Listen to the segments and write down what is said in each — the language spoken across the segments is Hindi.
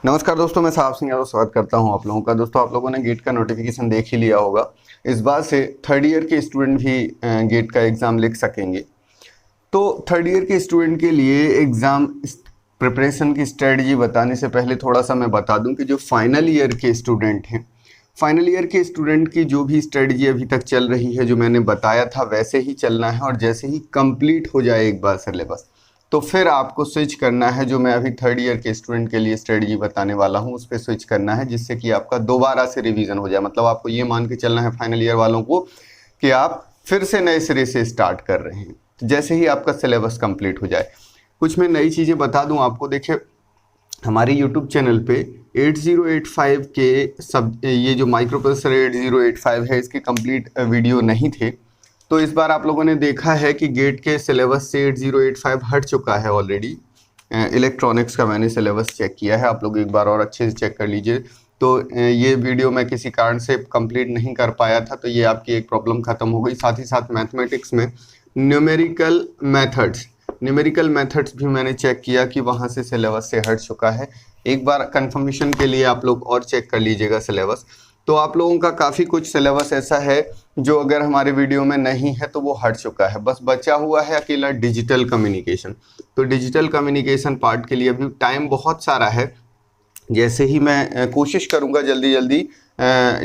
नमस्कार दोस्तों, मैं साहब सिंह यादव स्वागत करता हूं आप लोगों का। दोस्तों, आप लोगों ने गेट का नोटिफिकेशन देख ही लिया होगा। इस बार से थर्ड ईयर के स्टूडेंट भी गेट का एग्ज़ाम लिख सकेंगे। तो थर्ड ईयर के स्टूडेंट के लिए एग्ज़ाम प्रिपरेशन की स्ट्रेटजी बताने से पहले थोड़ा सा मैं बता दूं कि जो फाइनल ईयर के स्टूडेंट हैं, फाइनल ईयर के स्टूडेंट की जो भी स्ट्रेटजी अभी तक चल रही है, जो मैंने बताया था वैसे ही चलना है। और जैसे ही कंप्लीट हो जाए एक बार सिलेबस, तो फिर आपको स्विच करना है। जो मैं अभी थर्ड ईयर के स्टूडेंट के लिए स्ट्रेटजी बताने वाला हूँ उस पर स्विच करना है, जिससे कि आपका दोबारा से रिवीजन हो जाए। मतलब आपको ये मान के चलना है फाइनल ईयर वालों को कि आप फिर से नए सिरे से स्टार्ट कर रहे हैं, तो जैसे ही आपका सिलेबस कंप्लीट हो जाए। कुछ मैं नई चीज़ें बता दूं आपको। देखिए, हमारे YouTube चैनल पे 8085 के ये जो माइक्रो प्रोसेसर 8085 है, इसके कंप्लीट वीडियो नहीं थे। तो इस बार आप लोगों ने देखा है कि गेट के सिलेबस से 8085 हट चुका है ऑलरेडी। इलेक्ट्रॉनिक्स का मैंने सिलेबस चेक किया है, आप लोग एक बार और अच्छे से चेक कर लीजिए। तो ये वीडियो मैं किसी कारण से कंप्लीट नहीं कर पाया था, तो ये आपकी एक प्रॉब्लम खत्म हो गई। साथ ही साथ मैथमेटिक्स में न्यूमेरिकल मेथड्स भी मैंने चेक किया कि वहाँ से सिलेबस से हट चुका है। एक बार कंफर्मेशन के लिए आप लोग और चेक कर लीजिएगा सिलेबस। तो आप लोगों का काफ़ी कुछ सिलेबस ऐसा है जो अगर हमारे वीडियो में नहीं है तो वो हट चुका है। बस बचा हुआ है अकेला डिजिटल कम्युनिकेशन। तो डिजिटल कम्युनिकेशन पार्ट के लिए अभी टाइम बहुत सारा है। जैसे ही मैं कोशिश करूंगा जल्दी जल्दी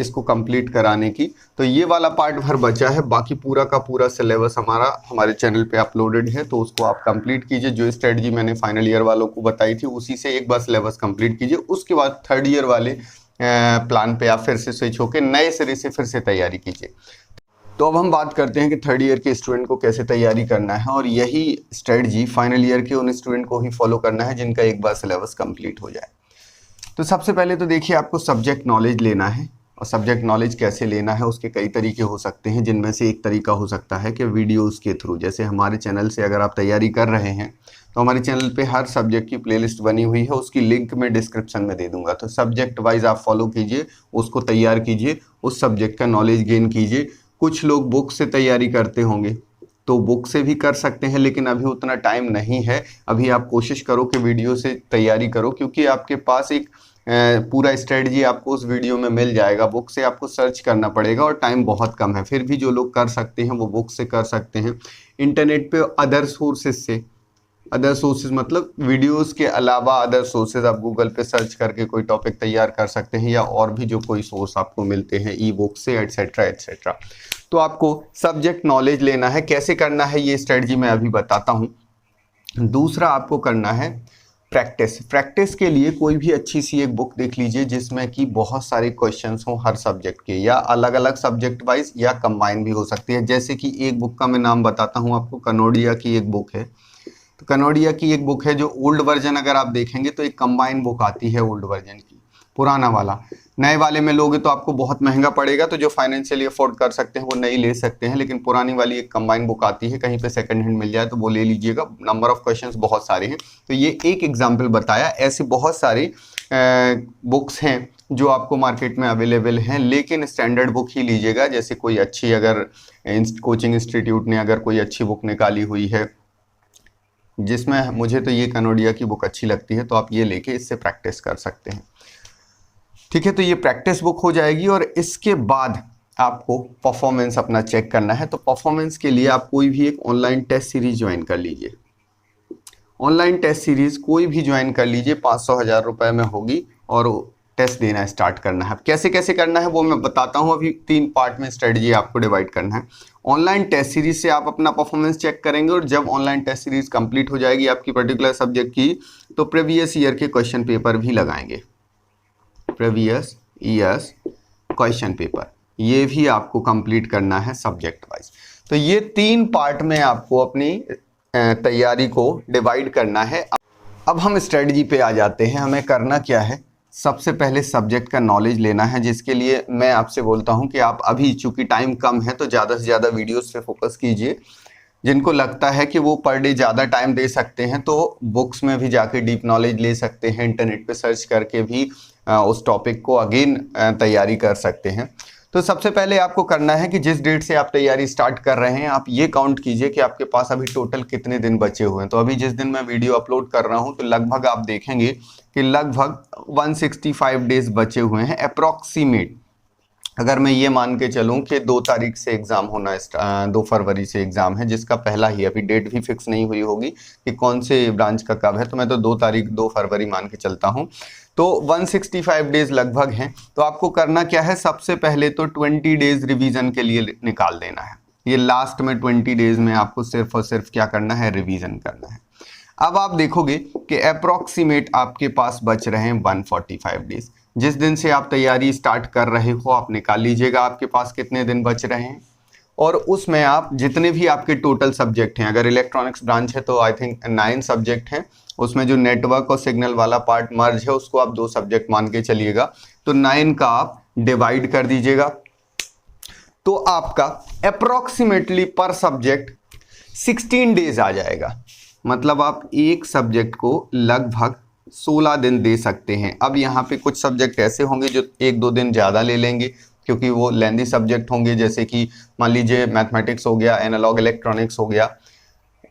इसको कंप्लीट कराने की। तो ये वाला पार्ट भर बचा है, बाकी पूरा का पूरा सिलेबस हमारे चैनल पे अपलोडेड है, तो उसको आप कंप्लीट कीजिए। जो स्ट्रेटजी मैंने फाइनल ईयर वालों को बताई थी उसी से एक बार सिलेबस कंप्लीट कीजिए। उसके बाद थर्ड ईयर वाले प्लान पे आप फिर से स्विच होकर नए सिरे से फिर से तैयारी कीजिए। तो अब हम बात करते हैं कि थर्ड ईयर के स्टूडेंट को कैसे तैयारी करना है, और यही स्ट्रेटजी फाइनल ईयर के उन स्टूडेंट को ही फॉलो करना है जिनका एक बार सिलेबस कंप्लीट हो जाए। तो सबसे पहले तो देखिए, आपको सब्जेक्ट नॉलेज लेना है। और सब्जेक्ट नॉलेज कैसे लेना है उसके कई तरीके हो सकते हैं, जिनमें से एक तरीका हो सकता है कि वीडियोस के थ्रू। जैसे हमारे चैनल से अगर आप तैयारी कर रहे हैं तो हमारे चैनल पे हर सब्जेक्ट की प्लेलिस्ट बनी हुई है, उसकी लिंक मैं डिस्क्रिप्शन में दे दूंगा। तो सब्जेक्ट वाइज आप फॉलो कीजिए, उसको तैयार कीजिए, उस सब्जेक्ट का नॉलेज गेन कीजिए। कुछ लोग बुक से तैयारी करते होंगे तो बुक से भी कर सकते हैं, लेकिन अभी उतना टाइम नहीं है। अभी आप कोशिश करो कि वीडियो से तैयारी करो, क्योंकि आपके पास एक पूरा स्ट्रेटजी आपको उस वीडियो में मिल जाएगा। बुक से आपको सर्च करना पड़ेगा और टाइम बहुत कम है। फिर भी जो लोग कर सकते हैं वो बुक से कर सकते हैं। इंटरनेट पे अदर सोर्सेज मतलब वीडियोस के अलावा अदर सोर्सेज आप गूगल पे सर्च करके कोई टॉपिक तैयार कर सकते हैं, या और भी जो कोई सोर्स आपको मिलते हैं ई बुक से, एटसेट्रा एटसेट्रा। तो आपको सब्जेक्ट नॉलेज लेना है। कैसे करना है ये स्ट्रेटजी मैं अभी बताता हूँ। दूसरा आपको करना है प्रैक्टिस के लिए कोई भी अच्छी सी एक बुक देख लीजिए जिसमें कि बहुत सारे क्वेश्चंस हों हर सब्जेक्ट के, या अलग अलग सब्जेक्ट वाइज, या कंबाइन भी हो सकती है। जैसे कि एक बुक का मैं नाम बताता हूँ आपको, कनोडिया की एक बुक है। तो कनोडिया की एक बुक है जो ओल्ड वर्जन अगर आप देखेंगे तो एक कंबाइन बुक आती है ओल्ड वर्जन की, पुराना वाला। नए वाले में लोगे तो आपको बहुत महंगा पड़ेगा, तो जो फाइनेंशियली अफोर्ड कर सकते हैं वो नई ले सकते हैं। लेकिन पुरानी वाली एक कंबाइन बुक आती है, कहीं पे सेकंड हैंड मिल जाए तो वो ले लीजिएगा। नंबर ऑफ क्वेश्चंस बहुत सारे हैं। तो ये एक एग्जाम्पल बताया, ऐसे बहुत सारे बुक्स हैं जो आपको मार्केट में अवेलेबल हैं, लेकिन स्टैंडर्ड बुक ही लीजिएगा। जैसे कोई अच्छी अगर कोचिंग इंस्टीट्यूट ने अगर कोई अच्छी बुक निकाली हुई है, जिसमें मुझे तो ये कनोडिया की बुक अच्छी लगती है, तो आप ये लेके इससे प्रैक्टिस कर सकते हैं। ठीक है, तो ये प्रैक्टिस बुक हो जाएगी। और इसके बाद आपको परफॉर्मेंस अपना चेक करना है। तो परफॉर्मेंस के लिए आप कोई भी एक ऑनलाइन टेस्ट सीरीज ज्वाइन कर लीजिए। ऑनलाइन टेस्ट सीरीज कोई भी ज्वाइन कर लीजिए, 500-1000 रुपये में होगी, और टेस्ट देना स्टार्ट करना है। कैसे कैसे करना है वो मैं बताता हूँ। अभी 3 पार्ट में स्ट्रेटजी आपको डिवाइड करना है। ऑनलाइन टेस्ट सीरीज से आप अपना परफॉर्मेंस चेक करेंगे, और जब ऑनलाइन टेस्ट सीरीज कंप्लीट हो जाएगी आपकी पर्टिकुलर सब्जेक्ट की, तो प्रीवियस ईयर के क्वेश्चन पेपर भी लगाएंगे। प्रीवियस ईयर्स क्वेश्चन पेपर ये भी आपको कंप्लीट करना है सब्जेक्ट वाइज। तो ये 3 पार्ट में आपको अपनी तैयारी को डिवाइड करना है। अब हम स्ट्रेटजी पे आ जाते हैं। हमें करना क्या है, सबसे पहले सब्जेक्ट का नॉलेज लेना है, जिसके लिए मैं आपसे बोलता हूं कि आप अभी, चूंकि टाइम कम है, तो ज़्यादा से ज़्यादा वीडियोस पे फोकस कीजिए। जिनको लगता है कि वो पर डे ज़्यादा टाइम दे सकते हैं तो बुक्स में भी जाके डीप नॉलेज ले सकते हैं, इंटरनेट पे सर्च करके भी उस टॉपिक को अगेन तैयारी कर सकते हैं। तो सबसे पहले आपको करना है कि जिस डेट से आप तैयारी स्टार्ट कर रहे हैं आप ये काउंट कीजिए कि आपके पास अभी टोटल कितने दिन बचे हुए हैं। तो अभी जिस दिन मैं वीडियो अपलोड कर रहा हूं तो लगभग आप देखेंगे कि लगभग 165 डेज बचे हुए हैं अप्रॉक्सीमेट। अगर मैं ये मान के चलूं कि 2 तारीख से एग्जाम होना, 2 फरवरी से एग्जाम है, जिसका पहला ही, अभी डेट भी फिक्स नहीं हुई होगी कि कौन से ब्रांच का कब है, तो मैं तो 2 फरवरी मान के चलता हूं। तो 165 डेज लगभग हैं। तो आपको करना क्या है, सबसे पहले तो 20 डेज रिवीजन के लिए निकाल देना है। ये लास्ट में 20 डेज में आपको सिर्फ और सिर्फ क्या करना है, रिवीजन करना है। अब आप देखोगे कि अप्रॉक्सीमेट आपके पास बच रहे हैं 145 डेज। जिस दिन से आप तैयारी स्टार्ट कर रहे हो आप निकाल लीजिएगा आपके पास कितने दिन बच रहे हैं, और उसमें आप जितने भी आपके टोटल सब्जेक्ट हैं, अगर इलेक्ट्रॉनिक्स ब्रांच है तो आई थिंक 9 सब्जेक्ट हैं, उसमें जो नेटवर्क और सिग्नल वाला पार्ट मर्ज है उसको आप 2 सब्जेक्ट मान के चलिएगा, तो 9 का आप डिवाइड कर दीजिएगा, तो आपका अप्रॉक्सीमेटली पर सब्जेक्ट 16 डेज आ जाएगा। मतलब आप एक सब्जेक्ट को लगभग 16 दिन दे सकते हैं। अब यहाँ पे कुछ सब्जेक्ट ऐसे होंगे जो 1-2 दिन ज़्यादा ले लेंगे क्योंकि वो लेंदी सब्जेक्ट होंगे, जैसे कि मान लीजिए मैथमेटिक्स हो गया, एनालॉग इलेक्ट्रॉनिक्स हो गया,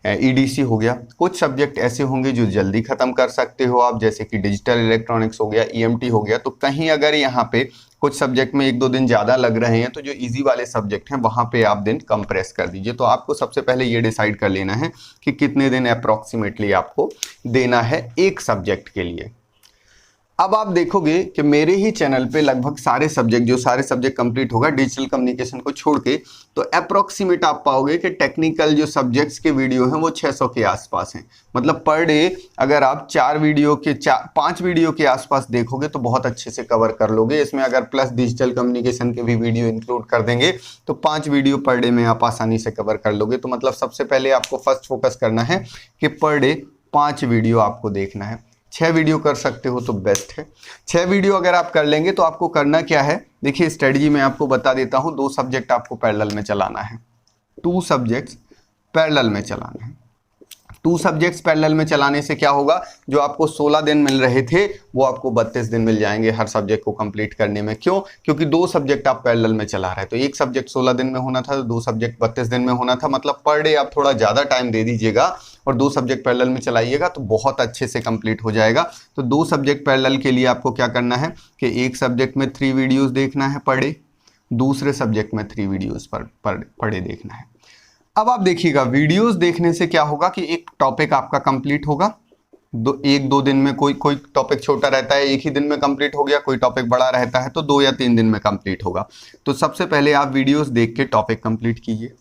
ईडीसी हो गया। कुछ सब्जेक्ट ऐसे होंगे जो जल्दी ख़त्म कर सकते हो आप, जैसे कि डिजिटल इलेक्ट्रॉनिक्स हो गया, ईएमटी हो गया। तो कहीं अगर यहाँ पे कुछ सब्जेक्ट में 1-2 दिन ज़्यादा लग रहे हैं तो जो इजी वाले सब्जेक्ट हैं वहाँ पे आप दिन कंप्रेस कर दीजिए। तो आपको सबसे पहले ये डिसाइड कर लेना है कि कितने दिन अप्रॉक्सीमेटली आपको देना है एक सब्जेक्ट के लिए। अब आप देखोगे कि मेरे ही चैनल पे लगभग सारे सब्जेक्ट कंप्लीट होगा डिजिटल कम्युनिकेशन को छोड़ के, तो अप्रॉक्सीमेट आप पाओगे कि टेक्निकल जो सब्जेक्ट्स के वीडियो हैं वो 600 के आसपास हैं। मतलब पर डे अगर आप 5 वीडियो के आसपास देखोगे तो बहुत अच्छे से कवर कर लोगे। इसमें अगर प्लस डिजिटल कम्युनिकेशन के भी वीडियो इंक्लूड कर देंगे तो 5 वीडियो पर डे में आप आसानी से कवर कर लोगे। तो मतलब सबसे पहले आपको फर्स्ट फोकस करना है कि पर डे 5 वीडियो आपको देखना है। 6 वीडियो कर सकते हो तो बेस्ट है। 6 वीडियो अगर आप कर लेंगे तो आपको करना क्या है, देखिए स्ट्रेटजी मैं आपको बता देता हूं। 2 सब्जेक्ट आपको पैरेलल में चलाना है, 2 सब्जेक्ट्स पैरेलल में चलाना है। 2 सब्जेक्ट्स पैरेलल में चलाने से क्या होगा, जो आपको 16 दिन मिल रहे थे वो आपको 32 दिन मिल जाएंगे हर सब्जेक्ट को कंप्लीट करने में। क्यों? क्योंकि 2 सब्जेक्ट आप पैरेलल में चला रहे हैं। तो एक सब्जेक्ट 16 दिन में होना था तो 2 सब्जेक्ट 32 दिन में होना था। मतलब पर डे आप थोड़ा ज़्यादा टाइम दे दीजिएगा और 2 सब्जेक्ट पैरेलल में चलाइएगा तो बहुत अच्छे से कंप्लीट हो जाएगा। तो 2 सब्जेक्ट पैरेलल के लिए आपको क्या करना है कि एक सब्जेक्ट में 3 वीडियोज़ देखना है पर डे, दूसरे सब्जेक्ट में 3 वीडियोज़ पर डे देखना है। अब आप देखिएगा वीडियोस देखने से क्या होगा कि एक टॉपिक आपका कंप्लीट होगा। 1-2 दिन में कोई टॉपिक छोटा रहता है, एक ही दिन में कंप्लीट हो गया, कोई टॉपिक बड़ा रहता है तो 2 या 3 दिन में कंप्लीट होगा। तो सबसे पहले आप वीडियोस देख के टॉपिक कंप्लीट कीजिए,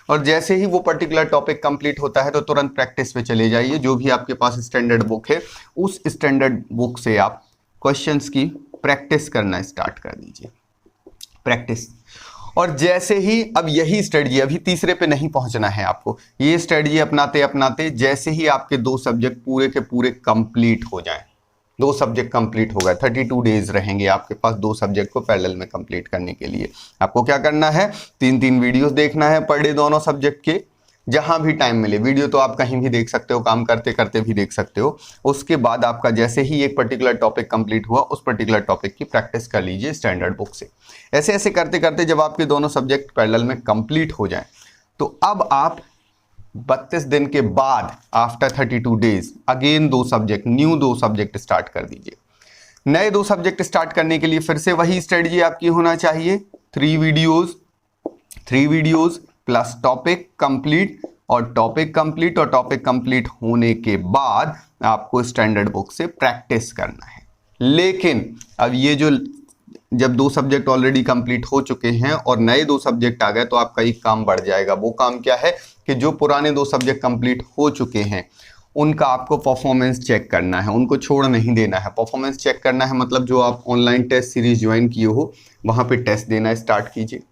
और जैसे ही वो पर्टिकुलर टॉपिक कंप्लीट होता है तो तुरंत प्रैक्टिस पे चले जाइए। जो भी आपके पास स्टैंडर्ड बुक है उस स्टैंडर्ड बुक से आप क्वेश्चंस की प्रैक्टिस करना स्टार्ट कर दीजिए, प्रैक्टिस। और जैसे ही, अब यही स्ट्रेटजी, अभी तीसरे पे नहीं पहुंचना है आपको, ये स्ट्रेटजी अपनाते अपनाते जैसे ही आपके 2 सब्जेक्ट पूरे के पूरे कंप्लीट हो जाएं, 2 सब्जेक्ट कंप्लीट हो गए, 32 डेज रहेंगे आपके पास 2 सब्जेक्ट को पैरेलल में कंप्लीट करने के लिए। आपको क्या करना है, 3-3 वीडियोस देखना है पर डे दोनों सब्जेक्ट के, जहां भी टाइम मिले। वीडियो तो आप कहीं भी देख सकते हो, काम करते करते भी देख सकते हो। उसके बाद आपका जैसे ही एक पर्टिकुलर टॉपिक कंप्लीट हुआ उस पर्टिकुलर टॉपिक की प्रैक्टिस कर लीजिए स्टैंडर्ड बुक से। ऐसे ऐसे करते करते जब आपके दोनों सब्जेक्ट पैरेलल में कंप्लीट हो जाएं तो अब आप 32 दिन के बाद after 32 days again 2 subject, new 2 subject start कर दीजिए। नए 2 सब्जेक्ट स्टार्ट करने के लिए फिर से वही स्ट्रेटजी आपकी होना चाहिए, 3 वीडियोज प्लस टॉपिक कंप्लीट, और टॉपिक कंप्लीट होने के बाद आपको स्टैंडर्ड बुक से प्रैक्टिस करना है। लेकिन अब ये जो जब 2 सब्जेक्ट ऑलरेडी कंप्लीट हो चुके हैं और नए 2 सब्जेक्ट आ गए तो आपका एक काम बढ़ जाएगा। वो काम क्या है कि जो पुराने 2 सब्जेक्ट कंप्लीट हो चुके हैं उनका आपको परफॉर्मेंस चेक करना है, उनको छोड़ नहीं देना है। परफॉर्मेंस चेक करना है मतलब जो आप ऑनलाइन टेस्ट सीरीज ज्वाइन किए हो वहाँ पे टेस्ट देना स्टार्ट कीजिए।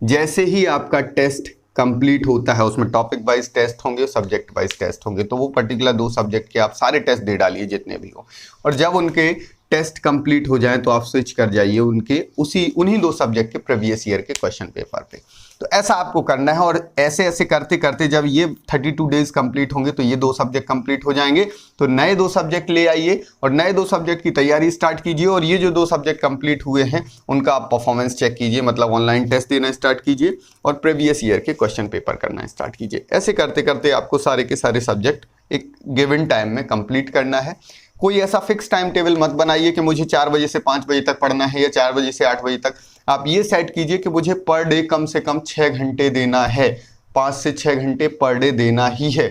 जैसे ही आपका टेस्ट कंप्लीट होता है, उसमें टॉपिक वाइज टेस्ट होंगे, सब्जेक्ट वाइज टेस्ट होंगे, तो वो पर्टिकुलर 2 सब्जेक्ट के आप सारे टेस्ट दे डालिए जितने भी हो। और जब उनके टेस्ट कंप्लीट हो जाए तो आप स्विच कर जाइए उन्हीं 2 सब्जेक्ट के प्रीवियस ईयर के क्वेश्चन पेपर पे। तो ऐसा आपको करना है, और ऐसे ऐसे करते करते जब ये 32 डेज कंप्लीट होंगे तो ये 2 सब्जेक्ट कंप्लीट हो जाएंगे। तो नए 2 सब्जेक्ट ले आइए और नए 2 सब्जेक्ट की तैयारी स्टार्ट कीजिए, और ये जो 2 सब्जेक्ट कंप्लीट हुए हैं उनका आप परफॉर्मेंस चेक कीजिए, मतलब ऑनलाइन टेस्ट देना स्टार्ट कीजिए और प्रीवियस ईयर के क्वेश्चन पेपर करना स्टार्ट कीजिए। ऐसे करते करते आपको सारे के सारे सब्जेक्ट एक गिवन टाइम में कंप्लीट करना है। कोई ऐसा फिक्स टाइम टेबल मत बनाइए कि मुझे 4 बजे से 5 बजे तक पढ़ना है या 4 बजे से 8 बजे तक। आप ये सेट कीजिए कि मुझे पर डे कम से कम 6 घंटे देना है, 5 से 6 घंटे पर डे देना ही है।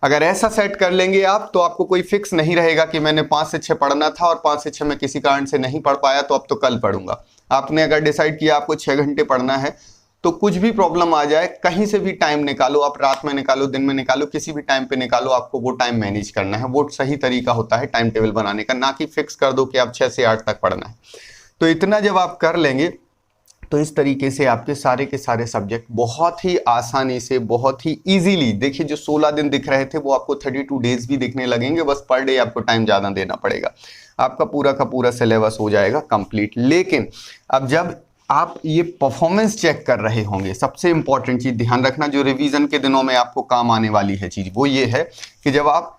अगर ऐसा सेट कर लेंगे आप तो आपको कोई फिक्स नहीं रहेगा कि मैंने 5 से 6 पढ़ना था और 5 से 6 मैं किसी कारण से नहीं पढ़ पाया तो अब तो कल पढ़ूंगा। आपने अगर डिसाइड किया आपको 6 घंटे पढ़ना है तो कुछ भी प्रॉब्लम आ जाए कहीं से भी टाइम निकालो, आप रात में निकालो, दिन में निकालो, किसी भी टाइम पे निकालो, आपको वो टाइम मैनेज करना है। वो सही तरीका होता है टाइम टेबल बनाने का, ना कि फिक्स कर दो कि आप 6 से 8 तक पढ़ना है। तो इतना जब आप कर लेंगे तो इस तरीके से आपके सारे के सारे सब्जेक्ट बहुत ही आसानी से, बहुत ही इजीली, देखिए जो 16 दिन दिख रहे थे वो आपको 32 डेज भी दिखने लगेंगे, बस पर डे आपको टाइम ज़्यादा देना पड़ेगा, आपका पूरा का पूरा सिलेबस हो जाएगा कंप्लीट। लेकिन अब जब आप ये परफॉर्मेंस चेक कर रहे होंगे, सबसे इंपॉर्टेंट चीज ध्यान रखना, जो रिवीजन के दिनों में आपको काम आने वाली है चीज, वो ये है कि जब आप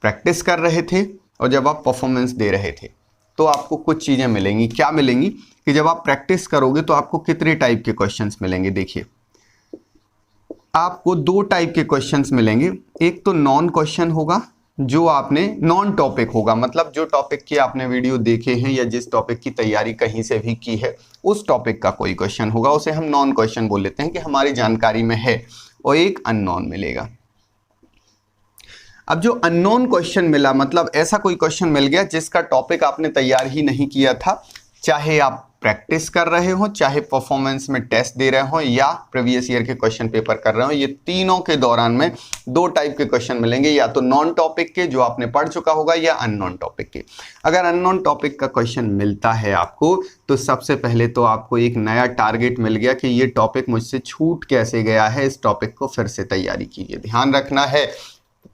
प्रैक्टिस कर रहे थे और जब आप परफॉर्मेंस दे रहे थे तो आपको कुछ चीजें मिलेंगी। क्या मिलेंगी कि जब आप प्रैक्टिस करोगे तो आपको कितने टाइप के क्वेश्चंस मिलेंगे। देखिए आपको 2 टाइप के क्वेश्चंस मिलेंगे। एक तो नॉन क्वेश्चन होगा, जो आपने नॉन टॉपिक होगा, मतलब जो टॉपिक की आपने वीडियो देखे हैं या जिस टॉपिक की तैयारी कहीं से भी की है उस टॉपिक का कोई क्वेश्चन होगा, उसे हम नॉन क्वेश्चन बोल लेते हैं कि हमारी जानकारी में है। और एक अननोन मिलेगा। अब जो अननोन क्वेश्चन मिला, मतलब ऐसा कोई क्वेश्चन मिल गया जिसका टॉपिक आपने तैयार ही नहीं किया था, चाहे आप प्रैक्टिस कर रहे हो, चाहे परफॉर्मेंस में टेस्ट दे रहे हो या प्रीवियस ईयर के क्वेश्चन पेपर कर रहे हो, ये तीनों के दौरान में 2 टाइप के क्वेश्चन मिलेंगे, या तो नॉन टॉपिक के जो आपने पढ़ चुका होगा या अननोन टॉपिक के। अगर अननोन टॉपिक का क्वेश्चन मिलता है आपको तो सबसे पहले तो आपको एक नया टारगेट मिल गया कि ये टॉपिक मुझसे छूट कैसे गया है, इस टॉपिक को फिर से तैयारी कीजिए। ध्यान रखना है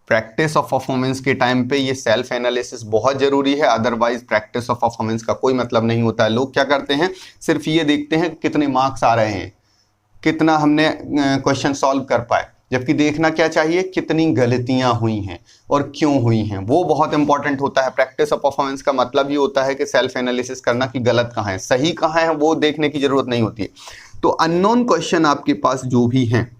प्रैक्टिस ऑफ परफॉर्मेंस के टाइम पे ये सेल्फ एनालिसिस बहुत जरूरी है, अदरवाइज प्रैक्टिस ऑफ परफॉर्मेंस का कोई मतलब नहीं होता है। लोग क्या करते हैं, सिर्फ ये देखते हैं कितने मार्क्स आ रहे हैं, कितना हमने क्वेश्चन सॉल्व कर पाए, जबकि देखना क्या चाहिए कितनी गलतियां हुई हैं और क्यों हुई हैं, वो बहुत इंपॉर्टेंट होता है। प्रैक्टिस ऑफ परफॉर्मेंस का मतलब ये होता है कि सेल्फ एनालिसिस करना कि गलत कहाँ है, सही कहाँ है, वो देखने की जरूरत नहीं होती है। तो अननोन क्वेश्चन आपके पास जो भी हैं,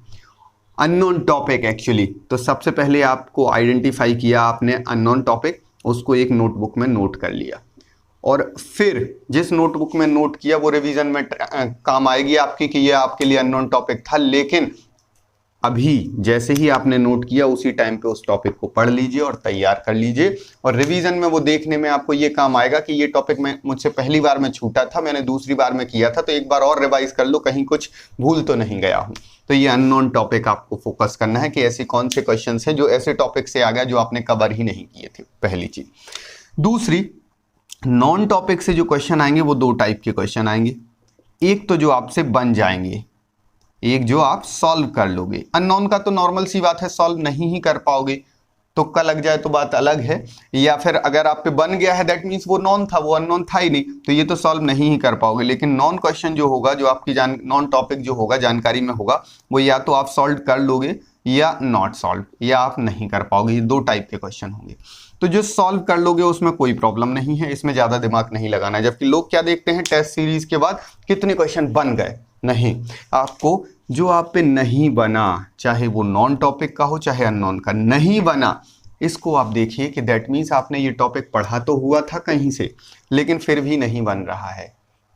अननोन टॉपिक एक्चुअली, तो सबसे पहले आपको आइडेंटिफाई किया आपने अननोन टॉपिक, उसको एक नोटबुक में नोट कर लिया, और फिर जिस नोटबुक में नोट किया वो रिवीजन में काम आएगी आपकी कि ये आपके लिए अननोन टॉपिक था। लेकिन अभी जैसे ही आपने नोट किया उसी टाइम पे उस टॉपिक को पढ़ लीजिए और तैयार कर लीजिए, और रिवीजन में वो देखने में आपको ये काम आएगा कि ये टॉपिक में मुझसे पहली बार में छूटा था, मैंने दूसरी बार में किया था, तो एक बार और रिवाइज कर लो, कहीं कुछ भूल तो नहीं गया हूं। तो ये अननोन टॉपिक आपको फोकस करना है कि ऐसे कौन से क्वेश्चन हैं जो ऐसे टॉपिक से आ गया जो आपने कवर ही नहीं किए थे, पहली चीज। दूसरी, नॉन टॉपिक से जो क्वेश्चन आएंगे वो 2 टाइप के क्वेश्चन आएंगे। एक तो जो आपसे बन जाएंगे, एक जो आप सॉल्व कर लोगे। अननोन का तो नॉर्मल सी बात है, सॉल्व नहीं ही कर पाओगे, तुक्का लग जाए तो बात अलग है, या फिर अगर आप पे बन गया है दैट मीन्स वो नॉन था, वो अननोन था ही नहीं, तो ये तो सॉल्व नहीं ही कर पाओगे। लेकिन नॉन क्वेश्चन जो होगा, जो आपकी नॉन टॉपिक जो होगा, जानकारी में होगा, वो या तो आप सॉल्व कर लोगे या नॉट सॉल्व, या आप नहीं कर पाओगे। ये 2 टाइप के क्वेश्चन होंगे। तो जो सॉल्व कर लोगे उसमें कोई प्रॉब्लम नहीं है, इसमें ज्यादा दिमाग नहीं लगाना है। जबकि लोग क्या देखते हैं टेस्ट सीरीज के बाद, कितने क्वेश्चन बन गए, नहीं, आपको जो आप पे नहीं बना, चाहे वो नॉन टॉपिक का हो चाहे अननोन का, नहीं बना, इसको आप देखिए कि दैट मीन्स आपने ये टॉपिक पढ़ा तो हुआ था कहीं से, लेकिन फिर भी नहीं बन रहा है,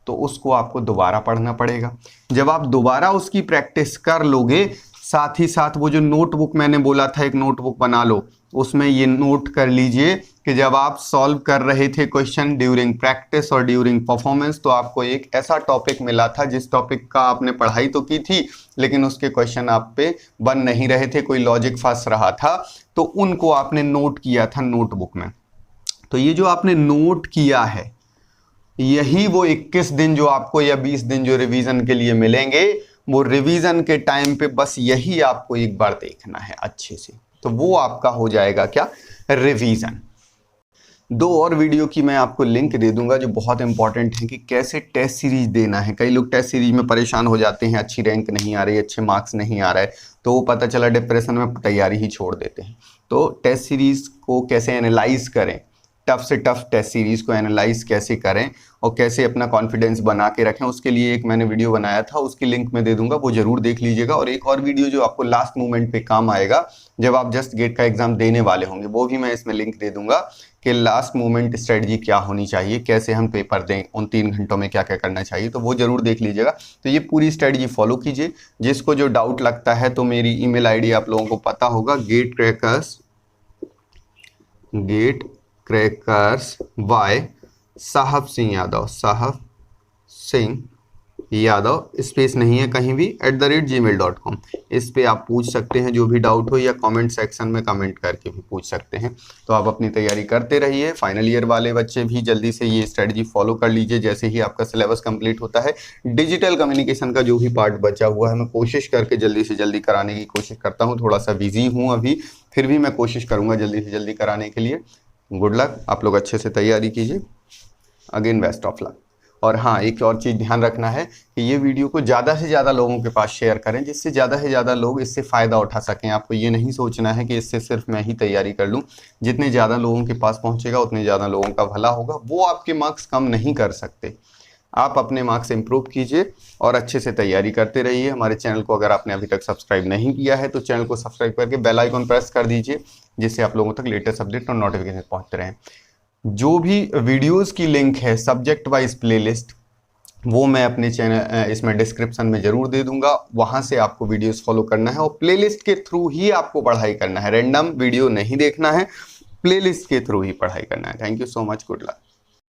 तो उसको आपको दोबारा पढ़ना पड़ेगा। जब आप दोबारा उसकी प्रैक्टिस कर लोगे, साथ ही साथ वो जो नोटबुक मैंने बोला था एक नोटबुक बना लो, उसमें ये नोट कर लीजिए कि जब आप सॉल्व कर रहे थे क्वेश्चन ड्यूरिंग प्रैक्टिस और ड्यूरिंग परफॉर्मेंस, तो आपको एक ऐसा टॉपिक मिला था जिस टॉपिक का आपने पढ़ाई तो की थी लेकिन उसके क्वेश्चन आप पे बन नहीं रहे थे, कोई लॉजिक फंस रहा था, तो उनको आपने नोट किया था नोटबुक में। तो ये जो आपने नोट किया है, यही वो 21 दिन जो आपको या 20 दिन जो रिवीजन के लिए मिलेंगे, वो रिवीजन के टाइम पे बस यही आपको एक बार देखना है अच्छे से, तो वो आपका हो जाएगा क्या, रिवीजन। 2 और वीडियो की मैं आपको लिंक दे दूंगा जो बहुत इंपॉर्टेंट है कि कैसे टेस्ट सीरीज देना है। कई लोग टेस्ट सीरीज में परेशान हो जाते हैं, अच्छी रैंक नहीं आ रही, अच्छे मार्क्स नहीं आ रहा है, तो वो पता चला डिप्रेशन में तैयारी ही छोड़ देते हैं। तो टेस्ट सीरीज को कैसे एनालाइज करें, टफ से टफ टेस्ट सीरीज को एनालाइज कैसे करें और कैसे अपना कॉन्फिडेंस बना के रखें, उसके लिए एक मैंने वीडियो बनाया था, उसकी लिंक मैं दे दूंगा, वो जरूर देख लीजिएगा। और एक और वीडियो जो आपको लास्ट मोमेंट पे काम आएगा जब आप जस्ट गेट का एग्जाम देने वाले होंगे, वो भी मैं इसमें लिंक दे दूंगा कि लास्ट मोमेंट स्ट्रेटजी क्या होनी चाहिए, कैसे हम पेपर दें, उन 3 घंटों में क्या क्या करना चाहिए, तो वो जरूर देख लीजिएगा। तो ये पूरी स्ट्रेटजी फॉलो कीजिए। जिसको जो डाउट लगता है तो मेरी ईमेल आईडी आप लोगों को पता होगा, गेट वाई साहब सिंह यादव, साहब सिंह यादव, स्पेस नहीं है कहीं भी, @gmail.com। इस पे आप पूछ सकते हैं जो भी डाउट हो, या कमेंट सेक्शन में कमेंट करके भी पूछ सकते हैं। तो आप अपनी तैयारी करते रहिए। फाइनल ईयर वाले बच्चे भी जल्दी से ये स्ट्रेटजी फॉलो कर लीजिए जैसे ही आपका सिलेबस कंप्लीट होता है। डिजिटल कम्युनिकेशन का जो भी पार्ट बचा हुआ है मैं कोशिश करके जल्दी से जल्दी कराने की कोशिश करता हूँ। थोड़ा सा बिजी हूँ अभी, फिर भी मैं कोशिश करूँगा जल्दी से जल्दी कराने के लिए। गुड लक, आप लोग अच्छे से तैयारी कीजिए। Again best of luck. और हाँ, एक और चीज़ ध्यान रखना है कि ये वीडियो को ज़्यादा से ज़्यादा लोगों के पास शेयर करें, जिससे ज़्यादा से ज़्यादा लोग इससे फ़ायदा उठा सकें। आपको ये नहीं सोचना है कि इससे सिर्फ मैं ही तैयारी कर लूँ। जितने ज़्यादा लोगों के पास पहुँचेगा उतने ज़्यादा लोगों का भला होगा। वो आपके मार्क्स कम नहीं कर सकते। आप अपने मार्क्स इंप्रूव कीजिए और अच्छे से तैयारी करते रहिए। हमारे चैनल को अगर आपने अभी तक सब्सक्राइब नहीं किया है तो चैनल को सब्सक्राइब करके बेल आइकॉन प्रेस कर दीजिए, जिससे आप लोगों तक लेटेस्ट अपडेट और नोटिफिकेशन पहुँचते रहें। जो भी वीडियोस की लिंक है सब्जेक्ट वाइज प्लेलिस्ट, वो मैं अपने चैनल इसमें डिस्क्रिप्शन में जरूर दे दूंगा। वहां से आपको वीडियोस फॉलो करना है और प्लेलिस्ट के थ्रू ही आपको पढ़ाई करना है। रैंडम वीडियो नहीं देखना है, प्लेलिस्ट के थ्रू ही पढ़ाई करना है। Thank you so much, good luck.